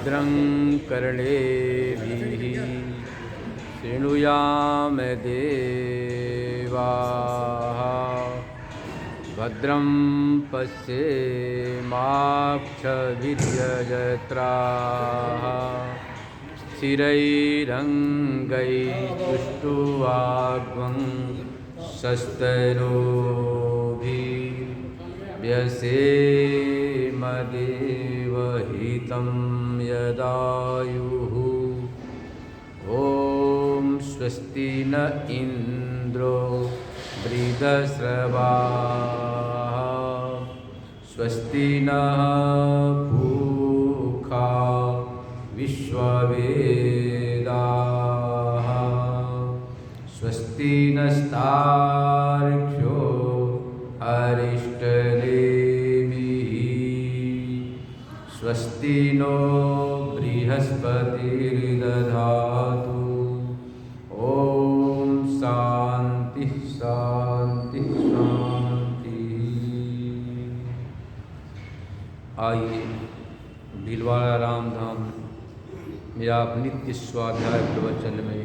भद्रं कर्णेभिः शृणुयाम देवाः भद्रं पश्येमाक्षभिर्यजत्राः स्थिरैरङ्गैस्तुष्टुवाग्वं शस्तनूभिर्व्यसेमदेवहितं यदायुः। ॐ स्वस्ति न इन्द्रो वृद्धश्रवाः स्वस्ति नः पूषा विश्ववेदाः स्वस्ति नस्तार्क्ष्यो अरिष्टनेमिः स्वस्ति नो बृहस्पतिर्दधातु। ओम शांति शांति शांति। आइए भीलवाड़ा राम धाम में आप नित्य स्वाध्याय प्रवचन में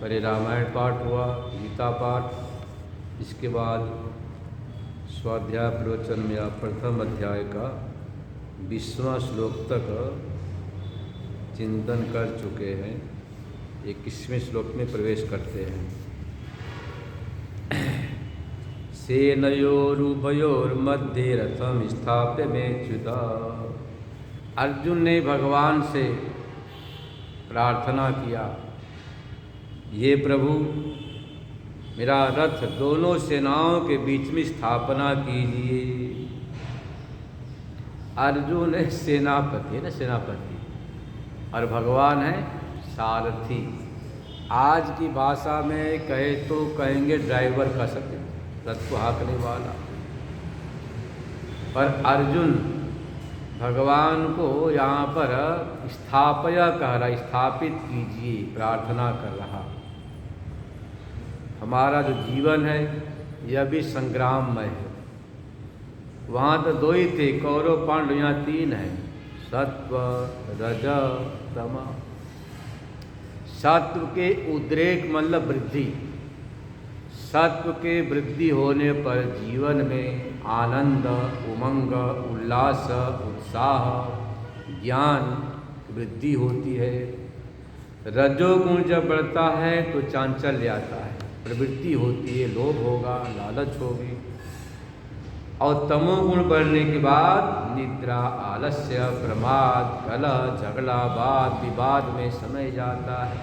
पहले रामायण पाठ हुआ, गीता पाठ, इसके बाद स्वाध्याय प्रवचन में आप प्रथम अध्याय का 20वां श्लोक तक चिंतन कर चुके हैं। 21वें श्लोक में प्रवेश करते हैं। सेनयोरुभयोर्मध्ये रथम स्थाप्य मेच्युता। अर्जुन ने भगवान से प्रार्थना किया, ये प्रभु मेरा रथ दोनों सेनाओं के बीच में स्थापना कीजिए। अर्जुन है सेनापति, है ना, सेनापति, और भगवान है सारथी। आज की भाषा में कहे तो कहेंगे ड्राइवर का सकते, रथ को हाँकने वाला। पर अर्जुन भगवान को यहाँ पर स्थापया कह रहा, स्थापित कीजिए, प्रार्थना कर रहा। हमारा जो जीवन है यह भी संग्राममय है। वहाँ तो दो ही थे, कौरव पांडव, यहाँ 3 हैं, सत्व रज तम। सत्व के उद्रेक मतलब वृद्धि, सत्व के वृद्धि होने पर जीवन में आनंद, उमंग, उल्लास, उत्साह, ज्ञान वृद्धि होती है। रजोगुण जब बढ़ता है तो चांचल्य आता है, प्रवृत्ति होती है, लोभ होगा, लालच होगी। और तमोगुण बढ़ने के बाद निद्रा, आलस्य, प्रमाद, कलह, झगड़ा, वाद विवाद में समय जाता है।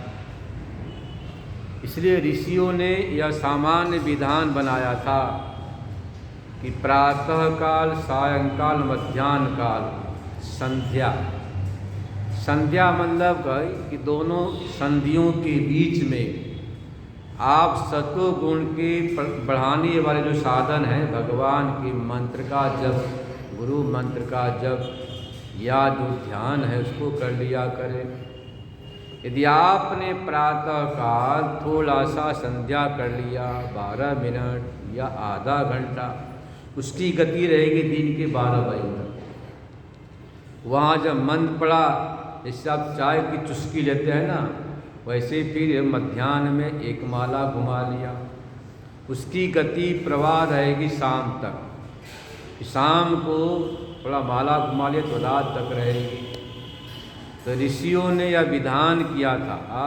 इसलिए ऋषियों ने यह सामान्य विधान बनाया था कि प्रातः काल, सायंकाल, मध्याह्न काल, संध्या। संध्या मतलब कि दोनों संधियों के बीच में आप सत्व गुण के बढ़ाने वाले जो साधन हैं, भगवान के मंत्र का जप, गुरु मंत्र का जप या जो ध्यान है उसको कर लिया करें। यदि आपने प्रातः काल थोड़ा सा संध्या कर लिया, 12 मिनट या आधा घंटा, उसकी गति रहेगी दिन के 12 बजे तक। वहाँ जब मंद पड़ा, जैसे आप चाय की चुस्की लेते हैं ना, वैसे फिर मध्याह्न में एक माला घुमा लिया, उसकी गति प्रवाह रहेगी शाम तक। शाम को थोड़ा माला घुमा लिया तो रात तक रहेगी। तो ऋषियों ने यह विधान किया था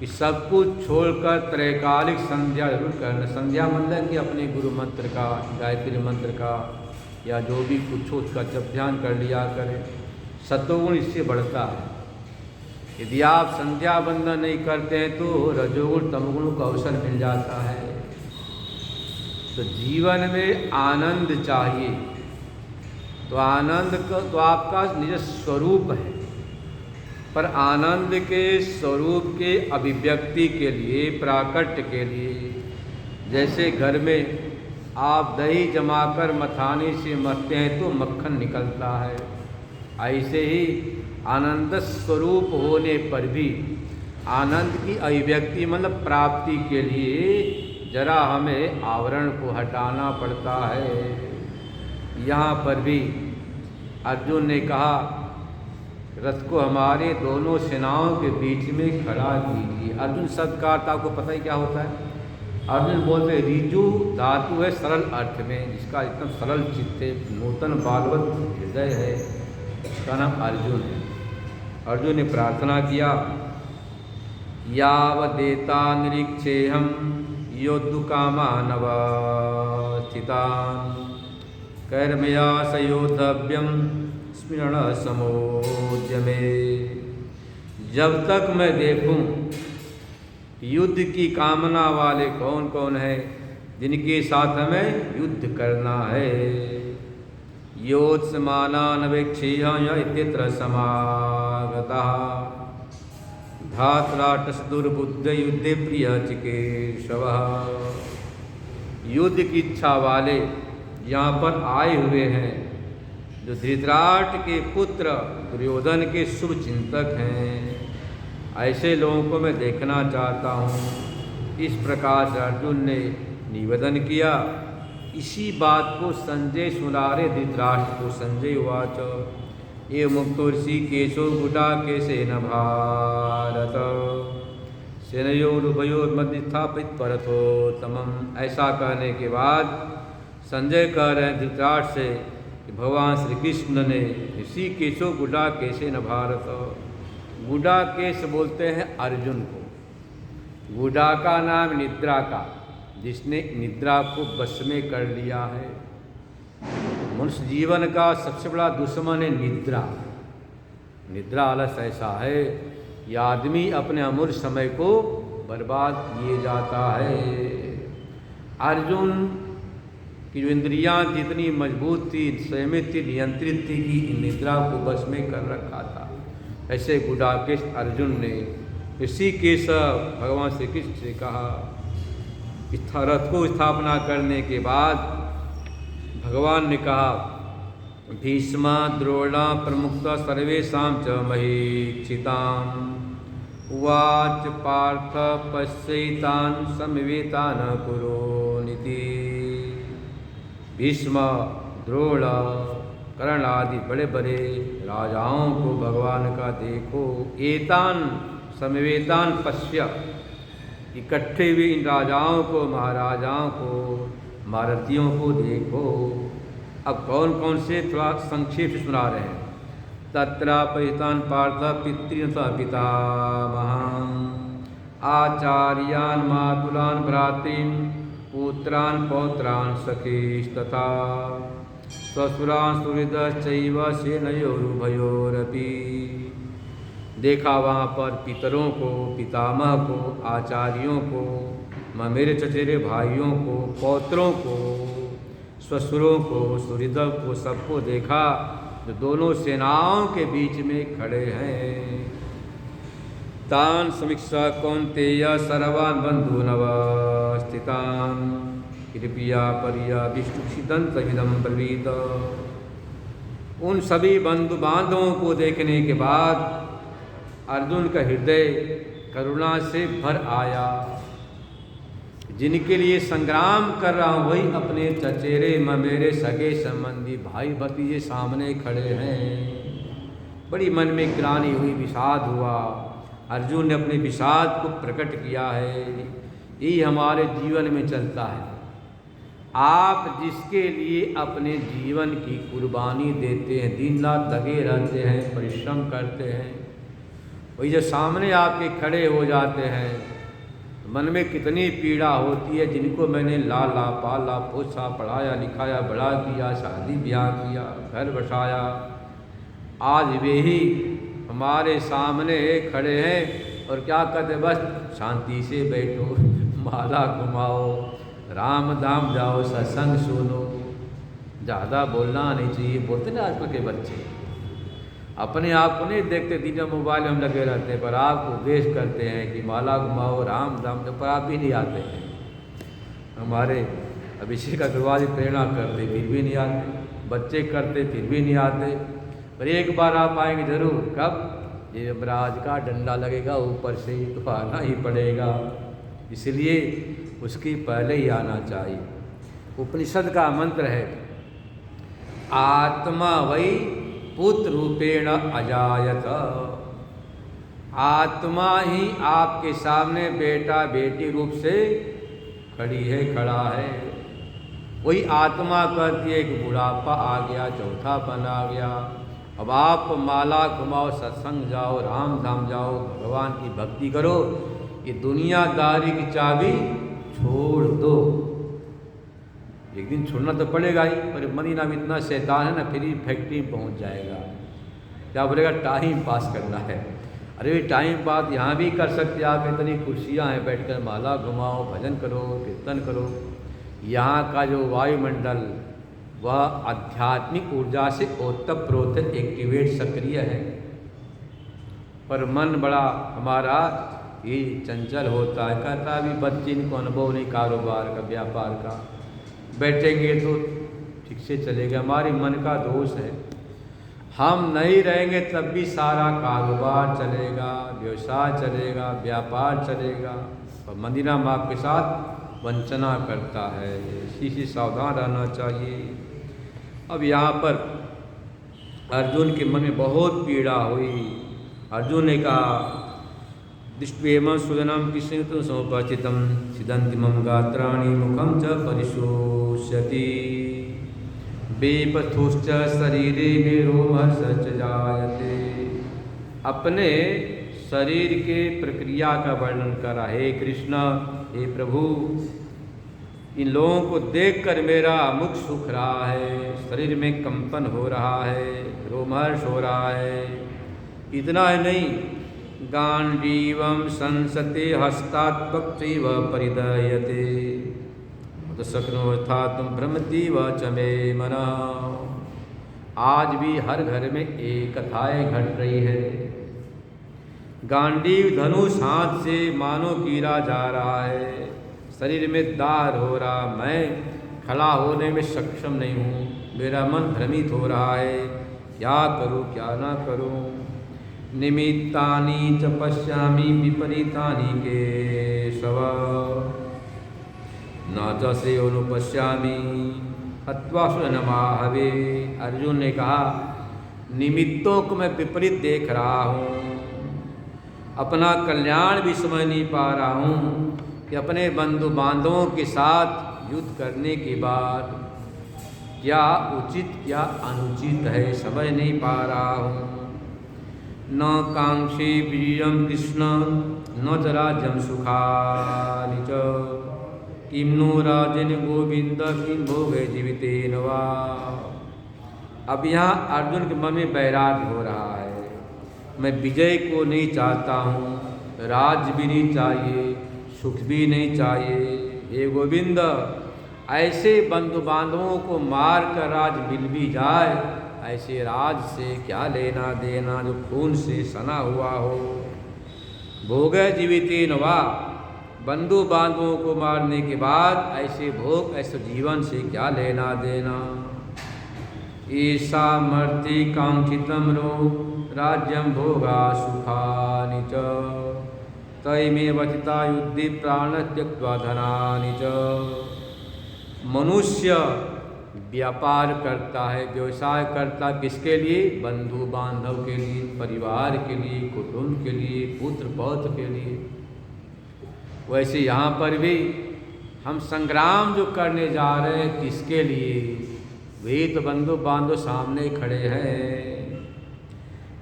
कि सब कुछ छोड़कर त्रैकालिक संध्या जरूर करना। संध्या मतलब कि अपने गुरु मंत्र का, गायत्री मंत्र का या जो भी कुछ हो उसका जप ध्यान कर लिया करें। सत्वगुण इससे बढ़ता है। यदि आप संध्या बंदन नहीं करते हैं तो रजोगुण तमोगुण का अवसर मिल जाता है। तो जीवन में आनंद चाहिए, तो आनंद का तो आपका निज स्वरूप है, पर आनंद के स्वरूप के अभिव्यक्ति के लिए, प्राकट्य के लिए, जैसे घर में आप दही जमाकर मथाने से मथते हैं तो मक्खन निकलता है, ऐसे ही आनंद स्वरूप होने पर भी आनंद की अभिव्यक्ति मतलब प्राप्ति के लिए जरा हमें आवरण को हटाना पड़ता है। यहाँ पर भी अर्जुन ने कहा रथ को हमारे दोनों सेनाओं के बीच में खड़ा कीजिए। अर्जुन शब्द का अर्थ आपको पता ही क्या होता है? अर्जुन बोलते रिजु धातु है सरल अर्थ में, जिसका एकदम सरल चित्त है, नूतन बालवत हृदय है, उसका नाम अर्जुन है। अर्जुन ने प्रार्थना किया, यावदेता निरीक्षेहम योद्धुकामानव स्थितान् कर्मया सयोद्धव्यम स्मरण समोद्यमे। जब तक मैं देखूं युद्ध की कामना वाले कौन कौन है, जिनके साथ हमें युद्ध करना है। योत्समानानवेक्षेय इत्यत्र समागतः धातराटस दुर्बुद्ध युद्धे प्रिय चिकेशवः। युद्ध की इच्छा वाले यहाँ पर आए हुए हैं, जो धृतराष्ट्र के पुत्र दुर्योधन के शुभ चिंतक हैं। ऐसे लोगों को मैं देखना चाहता हूँ। इस प्रकार से अर्जुन ने निवेदन किया। इसी बात को संजय सुना रहे धृतराष्ट्र को। संजय उवाच ये मुक्तो ऋषिकेशो गुडाकेशेन भारत सेनयोरुभयोर्मध्ये स्थापित परथोत्तमम्। ऐसा कहने के बाद संजय कह रहे हैं धृतराष्ट्र से कि भगवान श्री कृष्ण ने ऋषिकेशो गुडाकेशेन भारत, गुडाकेश बोलते हैं अर्जुन को। गुडा का नाम निद्रा का, जिसने निद्रा को वश में कर लिया है। मनुष्य जीवन का सबसे बड़ा दुश्मन है निद्रा। निद्रा आलस ऐसा है, यह आदमी अपने अमूल्य समय को बर्बाद किए जाता है। अर्जुन की जो इंद्रियां जितनी मजबूत थी, संयमित थी, नियंत्रित थी कि निद्रा को वश में कर रखा था। ऐसे गुडाकेश अर्जुन ने ऋषिकेश भगवान श्री कृष्ण से कहा। रथ को स्थापना करने के बाद भगवान ने कहा, भीष्म द्रोणा प्रमुख सर्वेषां च महीक्षिताम् उवाच पार्थ पश्यैतान् समवेतान् कुरुनिति। भीष्म द्रोण कर्ण आदि बड़े बड़े राजाओं को भगवान का देखो। एतान समवेतान पश्य, इकट्ठे हुए इन राजाओं को, महाराजाओं को, महारथियों को देखो। अब कौन कौन से थोड़ा संक्षेप से सुना रहे हैं। तत्रापहितान पार्थ पितृन पितामहान् आचार्यान् मातुलान् भ्रातॄन् पुत्रान् पौत्रान् सखीस्तथा स्वसुरान् सुहृदश्चैव सेनयोरुभयोरपि। देखा वहाँ पर पितरों को, पितामह को, आचार्यों को, मेरे चचेरे भाइयों को, पौत्रों को, ससुरों को, सुहृद को, सबको देखा जो दोनों सेनाओं के बीच में खड़े हैं। तान समीक्षा कौन्तेय सर्वान् बन्धूनवस्थितान् कृपया पर्या विष्णुक्षिदन्तमिदं ब्रवीत। उन सभी बंधु बांधवों को देखने के बाद अर्जुन का हृदय करुणा से भर आया। जिनके लिए संग्राम कर रहा हूँ वही अपने चचेरे ममेरे सगे संबंधी भाई भतीजे सामने खड़े हैं। बड़ी मन में ग्लानि हुई, विषाद हुआ। अर्जुन ने अपने विषाद को प्रकट किया है। यही हमारे जीवन में चलता है। आप जिसके लिए अपने जीवन की कुर्बानी देते हैं, दिन रात लगे रहते हैं, परिश्रम करते हैं, वही जो सामने आपके खड़े हो जाते हैं, मन में कितनी पीड़ा होती है। जिनको मैंने लाला पाला पोसा पढ़ाया लिखाया बड़ा किया, शादी ब्याह किया, घर बसाया, आज वे ही हमारे सामने खड़े हैं और क्या कहते, बस शांति से बैठो, माला घुमाओ, राम धाम जाओ, सत्संग सुनो। ज़्यादा बोलना नहीं चाहिए। बोलते ना आजकल के बच्चे, अपने आप को नहीं देखते, दिन में मोबाइल में लगे रहते हैं, पर आपको उपदेश करते हैं कि माला घुमाओ, राम धाम, तो पर आप भी नहीं आते हैं। हमारे अभिषेक अग्रवाल प्रेरणा करते फिर भी नहीं आते, बच्चे करते फिर भी नहीं आते। पर एक बार आप आएंगे जरूर। कब? ये यमराज का डंडा लगेगा ऊपर से तो आना ही पड़ेगा, इसलिए उसकी पहले ही आना चाहिए। उपनिषद का मंत्र है, आत्मा वही पुत्र रूपेण अजायत। आत्मा ही आपके सामने बेटा बेटी रूप से खड़ी है, खड़ा है। वही आत्मा कहती है कि बुढ़ापा आ गया, चौथापन आ गया, अब आप माला घुमाओ, सत्संग जाओ, राम धाम जाओ, भगवान की भक्ति करो, ये दुनियादारी की चाबी छोड़ दो। एक दिन छोड़ना तो पड़ेगा ही, पर मदीना में इतना शैतान है ना, फिर ही फैक्ट्री में पहुंच जाएगा। क्या बोलेगा टाइम पास करना है। अरे टाइम पास यहाँ भी कर सकते आप, इतनी कुर्सियाँ हैं, बैठकर माला घुमाओ, भजन करो, कीर्तन करो। यहाँ का जो वायुमंडल वह आध्यात्मिक ऊर्जा से ओतप्रोत एक्टिवेट सक्रिय है, पर मन बड़ा हमारा ये चंचल होता है। कहता अभी बच्चे इनको अनुभव नहीं कारोबार का, व्यापार का, बैठेंगे तो ठीक से चलेगा। हमारे मन का दोष है, हम नहीं रहेंगे तब भी सारा कारोबार चलेगा, व्यवसाय चलेगा, व्यापार चलेगा, और मदीना में आपके साथ वंचना करता है। इसी से सावधान रहना चाहिए। अब यहाँ पर अर्जुन के मन में बहुत पीड़ा हुई। अर्जुन ने कहा दृष्ट्वेमं सुदनं कृष्णं समुपस्थितं सिदन्तिमं गात्राणि मुखं च परिशोष्यति बेपथुश्च शरीरे मे रोमहर्षश्च जायते। अपने शरीर के प्रक्रिया का वर्णन करा। हे कृष्ण, हे प्रभु, इन लोगों को देखकर मेरा मुख सूख रहा है, शरीर में कंपन हो रहा है, रोमहर्ष हो रहा है। इतना ही नहीं, गांडीवं संसते हस्तात् पक्षिव परिदयते तो शक्नोथा तुम भ्रमतीव च मे मनः। आज भी हर घर में एक कथाएँ घट रही है। गांडीव धनुष हाथ से मानो गिरा जा रहा है, शरीर में दार हो रहा, मैं खड़ा होने में सक्षम नहीं हूँ, मेरा मन भ्रमित हो रहा है, क्या करूँ क्या ना करूँ। निमित्तानि च पश्यामि विपरीतानि केशव न च श्रेयोनुपश्यामि हत्वा सुनमाहवे। अर्जुन ने कहा निमित्तों को मैं विपरीत देख रहा हूँ, अपना कल्याण भी समझ नहीं पा रहा हूँ कि अपने बंधु बांधवों के साथ युद्ध करने के बाद क्या उचित क्या अनुचित है, समझ नहीं पा रहा हूँ। न कांक्षे वीर्यं कृष्ण न च राज्यं सुखानि च किं नो राजन गोविंद किं भोगे जीवितेन वा। अब यहाँ अर्जुन के मन में वैराग्य हो रहा है। मैं विजय को नहीं चाहता हूँ, राज भी नहीं चाहिए, सुख भी नहीं चाहिए। हे गोविंद, ऐसे बंधु बांधवों को मार कर राज मिल भी जाए, ऐसे राज से क्या लेना देना जो खून से सना हुआ हो। भोग जीवितेन वा, बंधु बांधवों को मारने के बाद ऐसे भोग, ऐसे जीवन से क्या लेना देना। ईसा मर्ति कांक्षितं नो राज्यं भोगा सुखानि च तैमेव चिता युद्धि प्राण त्यक्त्वा धनानि च। मनुष्य व्यापार करता है, व्यवसाय करता किसके लिए? बंधु बांधव के लिए, परिवार के लिए, कुटुंब के लिए, पुत्र पौत्र के लिए। वैसे यहाँ पर भी हम संग्राम जो करने जा रहे हैं किसके लिए? वे तो बंधु बांधव सामने खड़े हैं।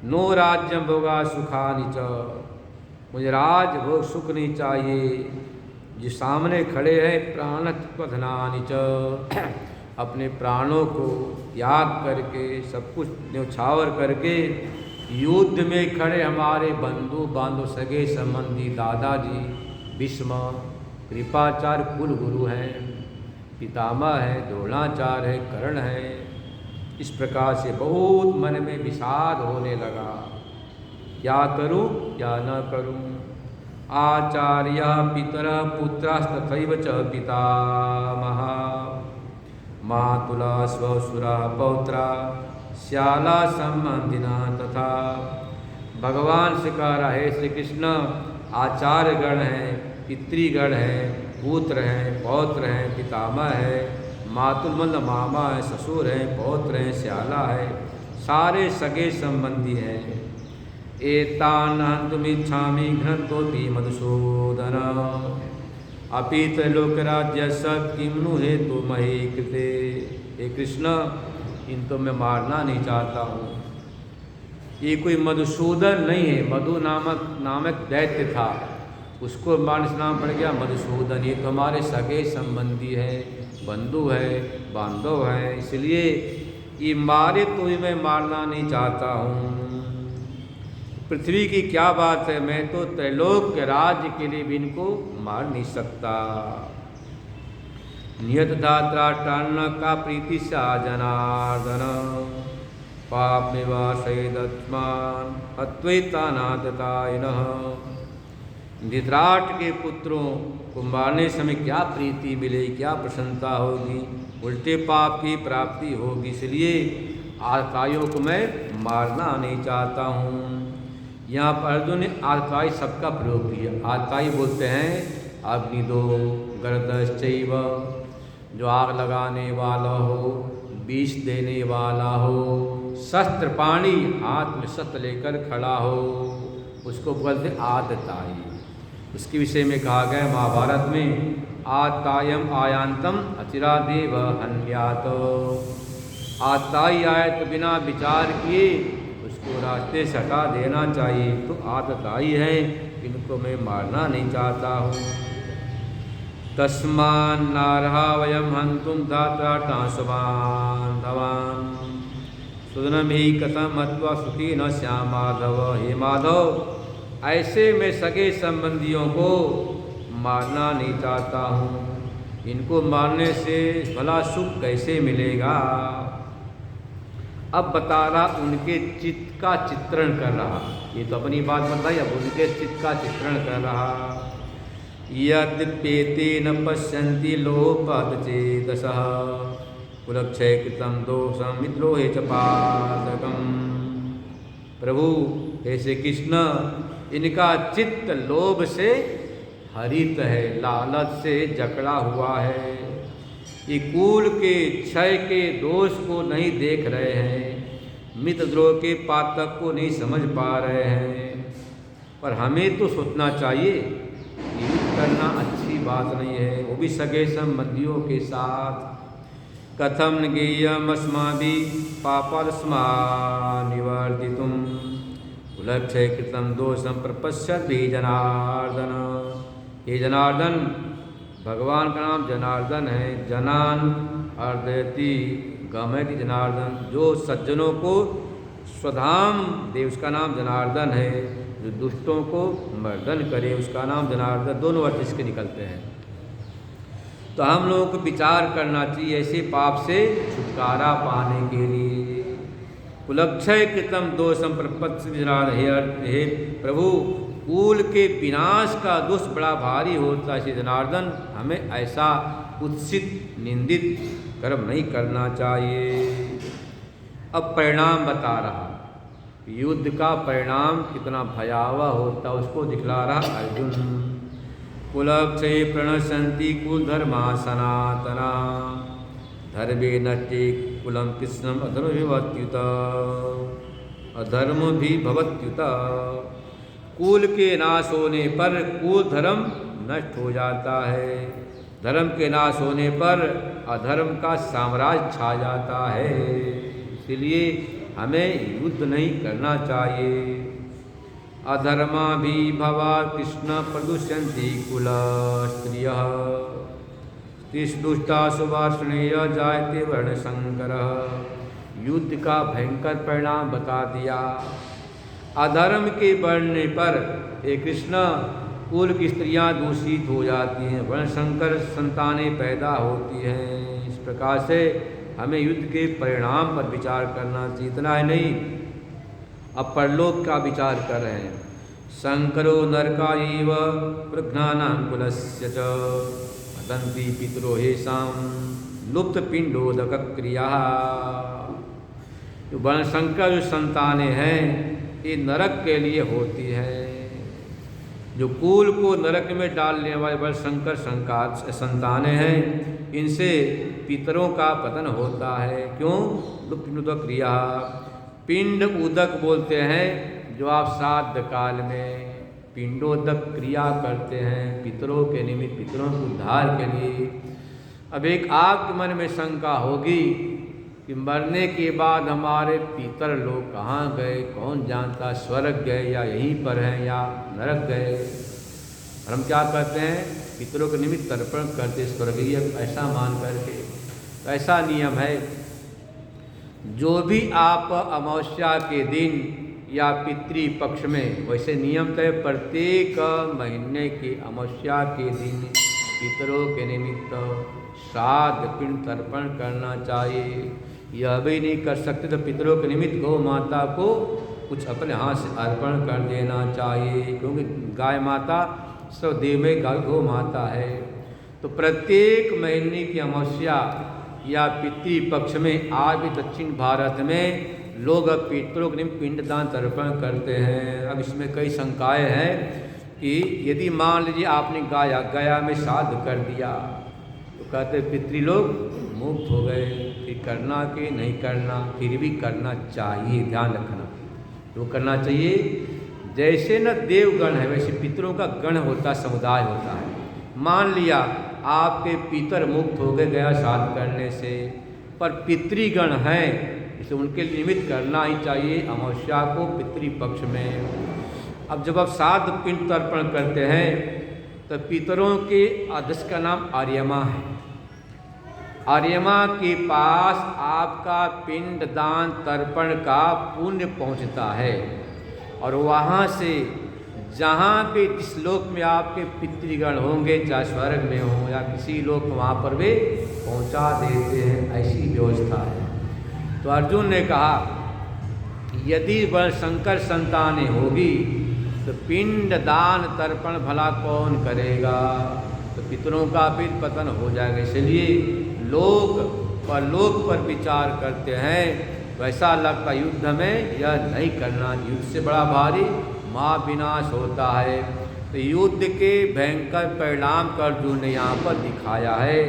नो राज्यं भोगा सुखानि च, मुझे राज भोग सुख नहीं चाहिए। जो सामने खड़े हैं प्राण धनानि च, अपने प्राणों को त्याग करके, सब कुछ न्यौछावर करके युद्ध में खड़े हमारे बंधु बांधव, सगे संबंधी, दादाजी भीष्म कृपाचार्य कुल गुरु हैं, पितामह है, द्रोणाचार्य है, कर्ण है। इस प्रकार से बहुत मन में विषाद होने लगा, क्या करूं क्या न करूं। आचार्य पितरः पुत्रस्तथैव च पितामहः मातुला स्वसुरा पौत्रा श्याला संबंधिना तथा। भगवान से कह रहा है श्री कृष्ण, आचार्यगण हैं, पितृगण हैं, पुत्र हैं, पौत्र हैं, पितामह है, मातुल मतलब मामा है, ससुर हैं, पौत्र हैं, श्याला है, सारे सगे संबंधी हैं। एतान हन्तुमिच्छामि घ्नतोऽपि मधुसूदन अपि त्रैलोक्यराज्यस्य किं नु हेतु मही कृते। हे कृष्ण, इनको मैं मारना नहीं चाहता हूँ। ये कोई मधुसूदन नहीं है, मधु नामक दैत्य था, उसको मारने से नाम पड़ गया मधुसूदन। ये तो हमारे सगे संबंधी है, बंधु है, बांधव है, इसलिए ये मारे तो भी मैं मारना नहीं चाहता हूँ। पृथ्वी की क्या बात है, मैं तो त्रैलोक्य राज्य के लिए भी इनको मार नहीं सकता। नियत धात्राटान्न का प्रीति सा जनार्दन पाप निवासयदत्मान अद्वैतानादतायिनः। धृतराष्ट्र के पुत्रों को मारने समय क्या प्रीति मिलेगी, क्या प्रसन्नता होगी, उल्टे पाप की प्राप्ति होगी। इसलिए आर्ताइयों को मैं मारना नहीं चाहता हूँ। यहाँ पर अर्जुन ने आर्ताई शब्द का प्रयोग किया। आर्ताई बोलते हैं अग्निदो गर्दश्चैव, जो आग लगाने वाला हो, विष देने वाला हो, शस्त्र पाणी हाथ में शस्त्र लेकर खड़ा हो, उसको बोलते आदताई। उसके विषय में कहा गया महाभारत में आतायम आयांतम अचिरादेव हन्यात। आताई आए तो बिना विचार किए उसको रास्ते से हटा देना चाहिए। तो आदताई है, इनको मैं मारना नहीं चाहता हूँ। तस्मान् नार्हा वयं हन्तुं धात्राटांशवान् धवान् सुदनं हि कथं हत्वा सुखी न श्याम माधव। हे माधव, ऐसे मैं सगे संबंधियों को मारना नहीं चाहता हूँ। इनको मारने से भला सुख कैसे मिलेगा। अब बता रहा, उनके चित्त का चित्रण कर रहा। ये तो अपनी बात बताई, अब उनके चित्त का चित्रण कर रहा। यद्यपेते न पश्यन्ति लोपदचेतसः कुलक्षय कृतं दोषं विद्रोहे च पातकम्। प्रभु हे श्री कृष्ण, इनका चित्त लोभ से हरित है, लालच से जकड़ा हुआ है। ये कुल के क्षय के दोष को नहीं देख रहे हैं, मित्रद्रोह के पातक को नहीं समझ पा रहे हैं। पर हमें तो सोचना चाहिए, युद्ध करना अच्छी बात नहीं है, वो भी सगे संबंधियों के साथ। कथम न गेयमस्माभिः पापादस्मान् निवर्तितुं कुलक्षय कृतं दोषं प्रपश्यद्भिः जनार्दन। ये जनार्दन, भगवान का नाम जनार्दन है। जनान अर्दयति गमयति जनार्दन, जो सज्जनों को स्वधाम दे उसका नाम जनार्दन है, जो दुष्टों को मर्दन करे उसका नाम जनार्दन। दोनों अर्थ इसके निकलते हैं। तो हम लोगों को विचार करना चाहिए ऐसे पाप से छुटकारा पाने के लिए। कुलक्षय कृतम दोषम प्रपत्ति। हे प्रभु, कुल के विनाश का दोष बड़ा भारी होता है। जनार्दन, हमें ऐसा कुत्सित निंदित कर्म नहीं करना चाहिए। अब परिणाम बता रहा, युद्ध का परिणाम कितना भयावह होता उसको दिखला रहा अर्जुन। कुलक्षये प्रणश्यन्ति कुलधर्मा सनातना धर्मे नष्टे कुलं कृष्णम् अधर्मविभवत्युत। अधर्म भी भवत्युत। कुल के नाश होने पर कुल धर्म नष्ट हो जाता है, धर्म के नाश होने पर अधर्म का साम्राज्य छा जाता है। इसलिए हमें युद्ध नहीं करना चाहिए। अधर्मा भी भवा कृष्ण प्रदुष्यन्ति कुल स्त्रियः तिष्दुष्टा सुवार्ष्णेय जायते वर्णशंकरः। युद्ध का भयंकर परिणाम बता दिया। अधर्म के बढ़ने पर हे कृष्ण कुल की स्त्रियां दूषित हो जाती हैं, वर्णशंकर संतानें पैदा होती हैं। इस प्रकार से हमें युद्ध के परिणाम पर विचार करना चाहिए। इतना ही नहीं, अब परलोक का विचार कर रहे हैं। शंकरो नरकायैव प्रघ्नानां कुलस्य च अदन्ति पितरो येषां लुप्त पिंडोदक क्रिया। जो वर्णशंकर जो संतानें हैं ये नरक के लिए होती है। जो कुल को नरक में डालने वाले वर्णशंकर संतानें हैं, इनसे पितरों का पतन होता है। क्यों? लुप्त पिंडोदक क्रिया। पिंड उदक बोलते हैं जो आप श्राद्ध काल में पिंडोदक क्रिया करते हैं पितरों के निमित्त, पितरों के उद्धार के लिए। अब एक आपके मन में शंका होगी कि मरने के बाद हमारे पितर लोग कहाँ गए, कौन जानता, स्वर्ग गए या यहीं पर हैं या नरक गए। और हम क्या करते हैं, पितरों के निमित्त तर्पण करते स्वर्गीय ऐसा मान करके। तो ऐसा नियम है, जो भी आप अमावस्या के दिन या पितृपक्ष में, वैसे नियम तो है प्रत्येक महीने की अमावस्या के दिन पितरों के निमित्त श्राद्ध पिंड तर्पण करना चाहिए। यह भी नहीं कर सकते तो पितरों के निमित्त गौ माता को कुछ अपने हाथ से अर्पण कर देना चाहिए, क्योंकि गाय माता सब देव में गौ माता है। तो प्रत्येक महीने की अमावस्या या पितृपक्ष में आज भी दक्षिण भारत में लोग पितरों के निमित्त पिंडदान तर्पण करते हैं। अब इसमें कई शंकाएं हैं कि यदि मान लीजिए आपने गया में श्राद्ध कर दिया तो कहते पितृलोग मुक्त हो गए, फिर करना कि नहीं करना, फिर भी करना चाहिए। ध्यान रखना, तो करना चाहिए। जैसे न देवगण है वैसे पितरों का गण होता, समुदाय होता है। मान लिया आपके पितर मुक्त हो गए गया श्राद्ध करने से, पर पितृगण हैं इसे उनके निमित्त करना ही चाहिए अमावस्या को पितृपक्ष में। अब जब आप श्राद्ध पिंड तर्पण करते हैं तो पितरों के अध्यक्ष का नाम आर्यमा है। आर्यमा के पास आपका पिंड दान तर्पण का पुण्य पहुंचता है और वहाँ से जहाँ पे जिस लोक में आपके पितृगण होंगे, चाहे स्वर्ग में हो या किसी लोक में, वहाँ पर वे पहुँचा देते हैं। ऐसी व्यवस्था है। तो अर्जुन ने कहा यदि वह शंकर संतानें होगी तो पिंड दान तर्पण भला कौन करेगा, तो पितरों का भी पतन हो जाएगा। इसलिए लोक पर विचार करते हैं। वैसा लगता युद्ध में यह नहीं करना, युद्ध से बड़ा भारी महाविनाश होता है। तो युद्ध के भयंकर परिणाम का अर्जुन ने यहाँ पर दिखाया है,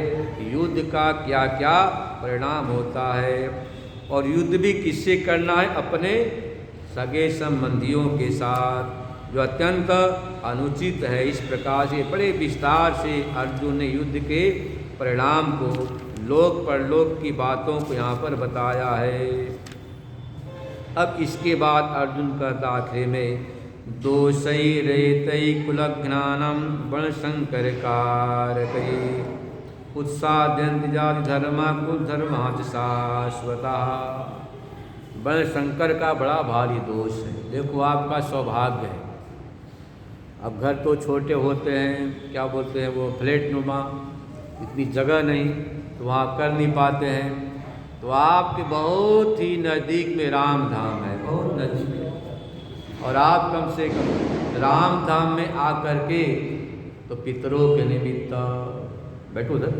युद्ध का क्या क्या परिणाम होता है। और युद्ध भी किससे करना है, अपने सगे संबंधियों के साथ, जो अत्यंत अनुचित है। इस प्रकार से बड़े विस्तार से अर्जुन ने युद्ध के परिणाम को, लोक परलोक की बातों को यहाँ पर बताया है। अब इसके बाद अर्जुन कहता आखिर में दोषई रेतई कुलघ्नानम वर्ण संकर कारकई उत्साद्यंत जाति धर्मा कुल धर्माच शाश्वता। वर्ण संकर का बड़ा भारी दोष है। देखो आपका सौभाग्य है, अब घर तो छोटे होते हैं, क्या बोलते हैं वो, फ्लैट नुमा, इतनी जगह नहीं तो वहाँ कर नहीं पाते हैं। तो आपके बहुत ही नज़दीक में राम धाम है, बहुत नज़दीक, और आप कम से कम राम धाम में आकर के तो पितरों के निमित्त बैठो उधर,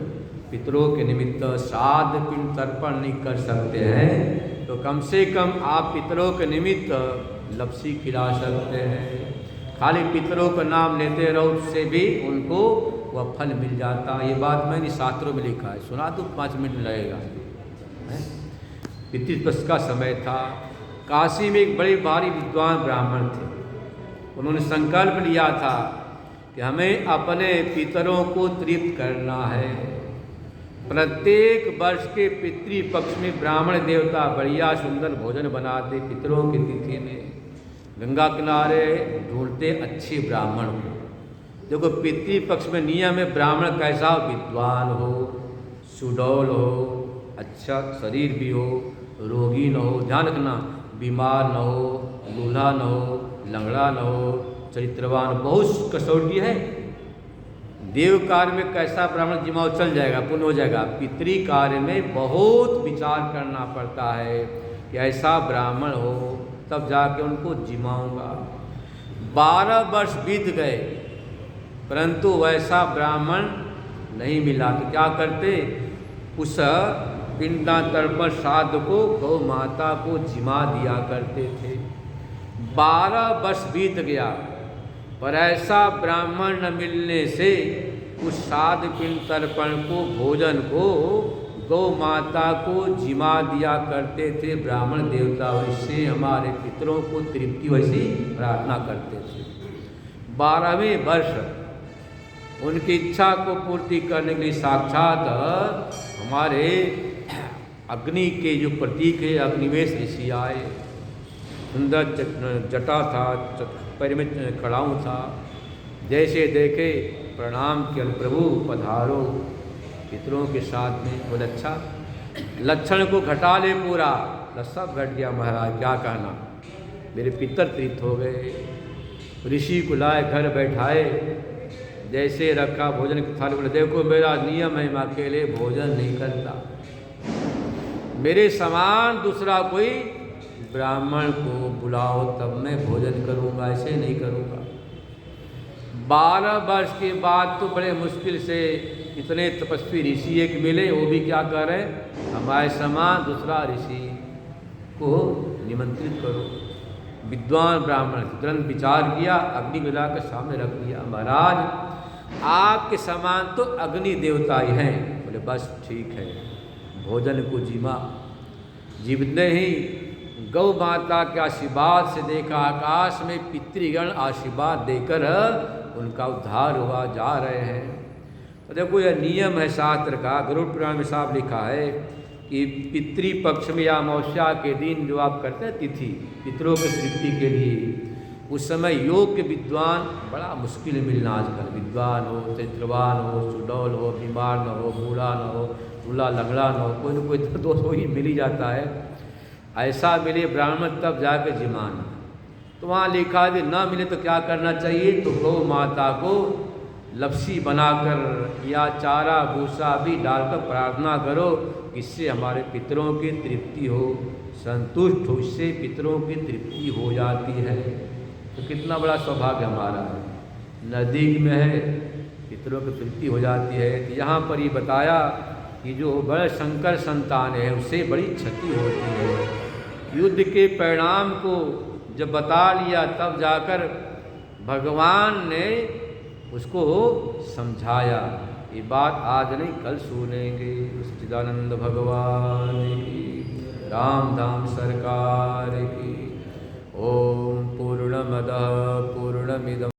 पितरों के निमित्त श्राद्ध पिंड तर्पण नहीं कर सकते हैं तो कम से कम आप पितरों के निमित्त लपसी खिला सकते हैं। खाली पितरों का नाम लेते रहो, उससे भी उनको वह फल मिल जाता। ये बात मैंने शास्त्रों में लिखा है, सुना दो, 5 मिनट लगेगा। पितृपक्ष का समय था। काशी में एक बड़े भारी विद्वान ब्राह्मण थे। उन्होंने संकल्प लिया था कि हमें अपने पितरों को तृप्त करना है। प्रत्येक वर्ष के पितृपक्ष में ब्राह्मण देवता बढ़िया सुंदर भोजन बनाते। पितरों की तिथि में गंगा किनारे ढूंढते अच्छे ब्राह्मण को। देखो पितृपक्ष में नियम है, ब्राह्मण कैसा हो, विद्वान हो, सुडौल हो, अच्छा शरीर भी हो, रोगी न हो, ध्यान रखना, बीमार न हो, लूल्हा न हो, लंगड़ा न हो, चरित्रवान, बहुत कसौटी है। देव कार्य में कैसा ब्राह्मण जिमाओ चल जाएगा, पुण्य हो जाएगा। पितृ कार्य में बहुत विचार करना पड़ता है कि ऐसा ब्राह्मण हो तब जाके उनको जिमाऊंगा। 12 वर्ष बीत गए परंतु वैसा ब्राह्मण नहीं मिला। तो क्या करते, उस पिंडदान तर्पण श्राद्ध को गौ माता को जिमा दिया करते थे। 12 वर्ष बीत गया पर ऐसा ब्राह्मण न मिलने से उस श्राद्ध पिंड तर्पण को, भोजन को गौ माता को जिमा दिया करते थे ब्राह्मण देवता, और इससे हमारे पितरों को तृप्ति वैसी प्रार्थना करते थे। 12वें वर्ष उनकी इच्छा को पूर्ति करने के लिए साक्षात हमारे अग्नि के जो प्रतीक है अग्निवेश ऋषि आए। सुंदर जटा था, पैर में खड़ाऊँ था। जैसे देखे प्रणाम किया, प्रभु पधारो पितरों के साथ में। बोले अच्छा, लक्षण को घटा ले पूरा। सब घट गया महाराज, क्या कहना, मेरे पितर तृप्त हो गए। ऋषि को लाए, घर बैठाए, जैसे रखा भोजन की थाली। बोले देखो मेरा नियम है, मैं अकेले भोजन नहीं करता, मेरे समान दूसरा कोई ब्राह्मण को बुलाओ तब मैं भोजन करूँगा, ऐसे नहीं करूँगा। 12 वर्ष के बाद तो बड़े मुश्किल से इतने तपस्वी ऋषि एक मिले, वो भी क्या कर रहे, हमारे समान दूसरा ऋषि को निमंत्रित करो। विद्वान ब्राह्मण तुरंत विचार किया, अग्नि मिला कर सामने रख दिया। महाराज आपके समान तो अग्नि देवता ही हैं। बोले बस ठीक है। भोजन को जीवने ही गौ माता के आशीर्वाद से देखा, आकाश में पितृगण आशीर्वाद देकर उनका उद्धार हुआ जा रहे हैं। तो देखो यह नियम है शास्त्र का। गरुड़ पुराण में साफ लिखा है कि पितृपक्ष में या अमावस्या के दिन जो आप करते हैं तिथि पितरों की तृप्ति के लिए, उस समय योग्य विद्वान बड़ा मुश्किल मिलना। आजकल विद्वान हो, चरित्रवान हो, सुडौल हो, बीमार न हो, बूढ़ा न हो, दूल्हा लंगड़ा न हो, कोई न कोई दोष हो ही मिल ही जाता है। ऐसा मिले ब्राह्मण तब जाकर जिमान। तो वहाँ लिखा है न मिले तो क्या करना चाहिए, तो गौ माता को लपसी बनाकर या चारा भूसा भी डालकर प्रार्थना करो, इससे हमारे पितरों की तृप्ति हो, संतुष्ट हो, इससे पितरों की तृप्ति हो जाती है। तो कितना बड़ा सौभाग्य हमारा है, नज़दीक में है, पितरों की तृप्ति हो जाती है। तो यहाँ पर ये बताया कि जो बड़े शंकर संतान है उससे बड़ी क्षति होती है। युद्ध के परिणाम को जब बता लिया तब जाकर भगवान ने उसको समझाया। ये बात आज नहीं कल सुनेंगे। सच्चिदानंद भगवान की, रामधाम सरकार की। ओम पूर्णमदः पूर्णमिदम्